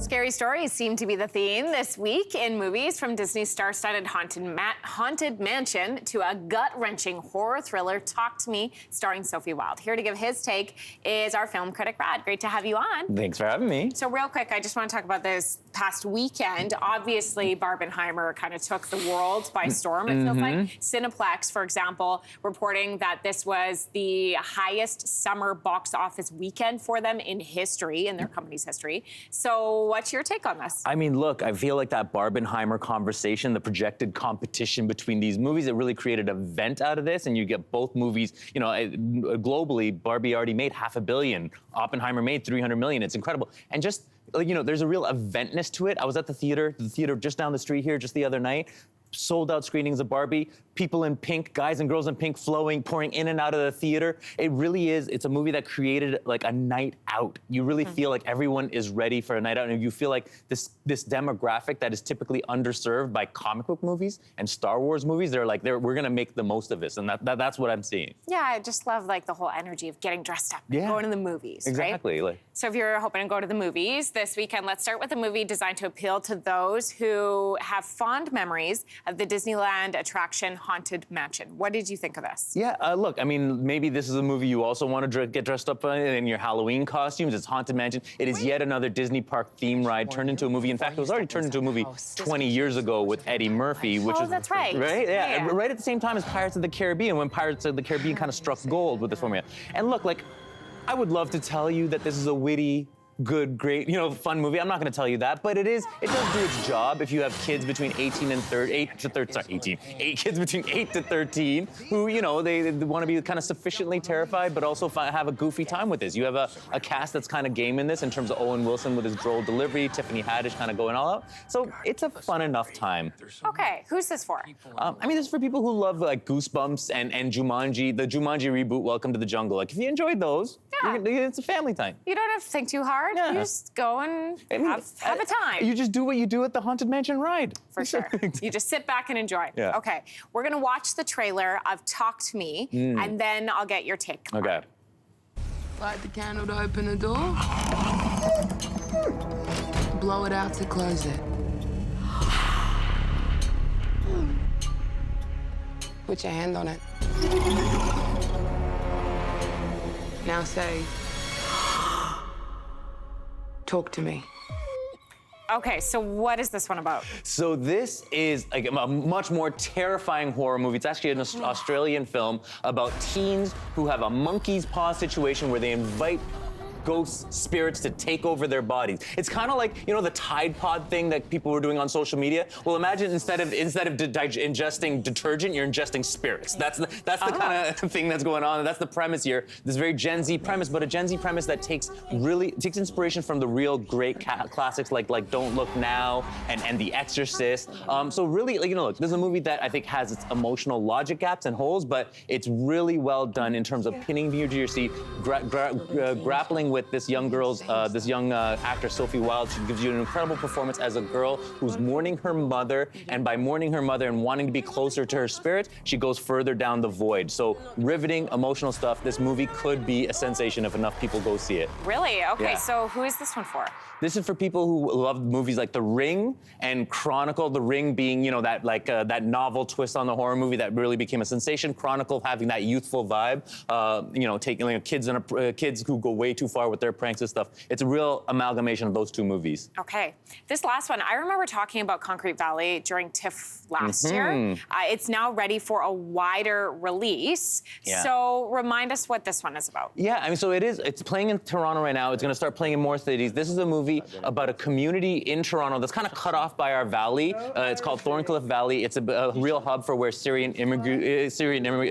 Scary stories seem to be the theme this week in movies, from Disney's star-studded haunted mansion to a gut-wrenching horror thriller, Talk to Me, starring Sophie Wilde. Here to give his take is our film critic, Brad. Great to have you on. Thanks for having me. So real quick, I just want to talk about this past weekend. Obviously, Barbenheimer kind of took the world by storm, it feels like. Cineplex, for example, reporting that this was the highest summer box office weekend for them in history, in their company's history. So what's your take on this? I mean, look, I feel like that Barbenheimer conversation, the projected competition between these movies, it really created a vent out of this, and you get both movies, you know, globally, Barbie already made $500 million. Oppenheimer made $300 million. It's incredible. And just, you know, there's a real eventness to it. I was at the theater just down the street here just the other night. Sold out screenings of Barbie, people in pink, guys and girls in pink pouring in and out of the theater. It really is, it's a movie that created like a night out. You really feel like everyone is ready for a night out, and you feel like this demographic that is typically underserved by comic book movies and Star Wars movies, we're gonna make the most of this, and that's what I'm seeing. Yeah, I just love like the whole energy of getting dressed up and going to the movies, exactly. Right? So if you're hoping to go to the movies this weekend, let's start with a movie designed to appeal to those who have fond memories of the Disneyland attraction Haunted Mansion. What did you think of this? Yeah, look, I mean, maybe this is a movie you also want to get dressed up in your Halloween costumes. It's Haunted Mansion. It is yet another Disney park theme ride turned into a movie. In fact, it was already turned into a movie 20 years ago with Eddie Murphy, which is that's right. Right? Yeah, right at the same time as Pirates of the Caribbean, when Pirates of the Caribbean kind of struck gold with this formula. And look, like, I would love to tell you that this is a witty, good, great, you know, fun movie. I'm not going to tell you that, but it does do its job if you have kids between 18 and 8 kids between 8 to 13 who, you know, they want to be kind of sufficiently terrified, but also have a goofy time with this. You have a cast that's kind of game in this in terms of Owen Wilson with his droll delivery, Tiffany Haddish kind of going all out. So it's a fun enough time. Okay, who's this for? I mean, this is for people who love like Goosebumps and Jumanji, the Jumanji reboot, Welcome to the Jungle. Like, if you enjoyed those, it's a family time. You don't have to think too hard. Yeah. You just go and have a time. You just do what you do at the Haunted Mansion ride. For sure. You just sit back and enjoy. Yeah. Okay, we're gonna watch the trailer of Talk to Me, and then I'll get your take. Okay. Light the candle to open the door. Blow it out to close it. Put your hand on it. Now say, talk to me. Okay, so what is this one about? So this is like a much more terrifying horror movie. It's actually an Australian film about teens who have a monkey's paw situation where they invite ghost spirits to take over their bodies. It's kind of like, you know, the Tide Pod thing that people were doing on social media. Well, imagine instead of ingesting detergent, you're ingesting spirits. That's the kind of thing that's going on. That's the premise here. This very Gen Z premise, but a Gen Z premise that takes inspiration from the real great classics like Don't Look Now and The Exorcist. So really, like, you know, look, this is a movie that I think has its emotional logic gaps and holes, but it's really well done in terms of pinning you to your seat, grappling with this young girl's, actor, Sophie Wilde. She gives you an incredible performance as a girl who's mourning her mother, and by mourning her mother and wanting to be closer to her spirit, she goes further down the void. So riveting, emotional stuff. This movie could be a sensation if enough people go see it. Really? Okay, Yeah. so who is this one for? This is for people who love movies like The Ring and Chronicle. The Ring being, you know, that novel twist on the horror movie that really became a sensation. Chronicle having that youthful vibe. You know, taking kids who go way too far with their pranks and stuff. It's a real amalgamation of those two movies. Okay, this last one, I remember talking about Concrete Valley during TIFF last year. It's now ready for a wider release. Yeah. So remind us what this one is about. Yeah, I mean, so it's playing in Toronto right now. It's going to start playing in more cities. This is a movie about a community in Toronto that's kind of cut off by our valley. It's called Thorncliffe Valley. It's a real hub for where Syrian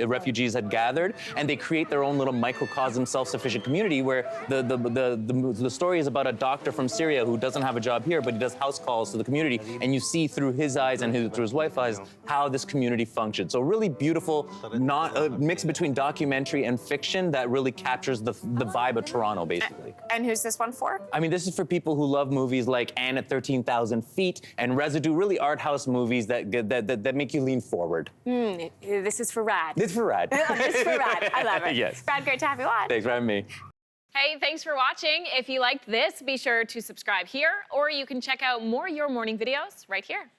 refugees had gathered, and they create their own little microcosm, self-sufficient community where the story is about a doctor from Syria who doesn't have a job here, but he does house calls to the community, and you see through his eyes and through his wife's eyes how this community functions. So really beautiful, mix between documentary and fiction that really captures the vibe of Toronto, basically. And who's this one for? I mean, this is for people who love movies like Anne at 13,000 Feet and Residue, really art house movies that make you lean forward. This is for Rad. It's for Rad. It's for Rad. I love it. Yes. Brad, great to have you on. Thanks for having me. Hey, thanks for watching. If you liked this, be sure to subscribe here, or you can check out more Your Morning videos right here.